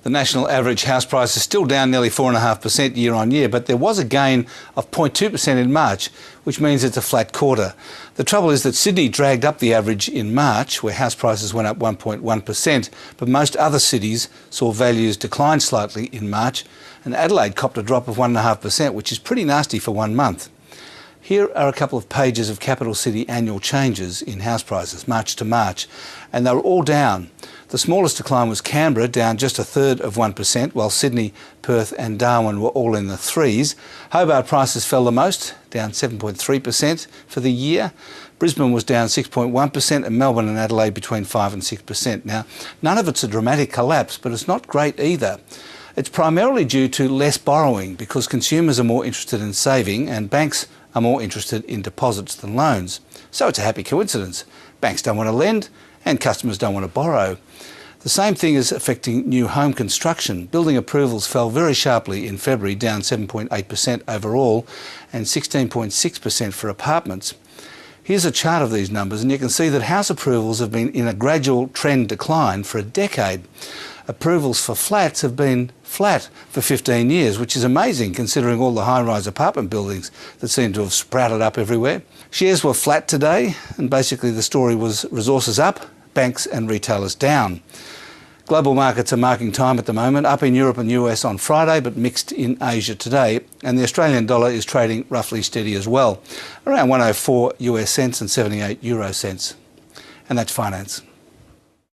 The national average house price is still down nearly 4.5% year on year, but there was a gain of 0.2% in March, which means it's a flat quarter. The trouble is that Sydney dragged up the average in March, where house prices went up 1.1%, but most other cities saw values decline slightly in March, and Adelaide copped a drop of 1.5%, which is pretty nasty for 1 month. Here are a couple of pages of capital city annual changes in house prices, March to March, and they were all down. The smallest decline was Canberra, down just 1/3%, while Sydney, Perth and Darwin were all in the threes. Hobart prices fell the most, down 7.3% for the year. Brisbane was down 6.1% and Melbourne and Adelaide between 5 and 6%. Now, none of it's a dramatic collapse, but it's not great either. It's primarily due to less borrowing because consumers are more interested in saving and banks are more interested in deposits than loans. So it's a happy coincidence. Banks don't want to lend and customers don't want to borrow. The same thing is affecting new home construction. Building approvals fell very sharply in February, down 7.8% overall and 16.6% for apartments. Here's a chart of these numbers and you can see that house approvals have been in a gradual trend decline for a decade. Approvals for flats have been flat for 15 years, which is amazing considering all the high-rise apartment buildings that seem to have sprouted up everywhere. Shares were flat today, and basically the story was resources up, banks and retailers down. Global markets are marking time at the moment, up in Europe and US on Friday, but mixed in Asia today, and the Australian dollar is trading roughly steady as well, around 104 US cents and 78 euro cents. And that's finance.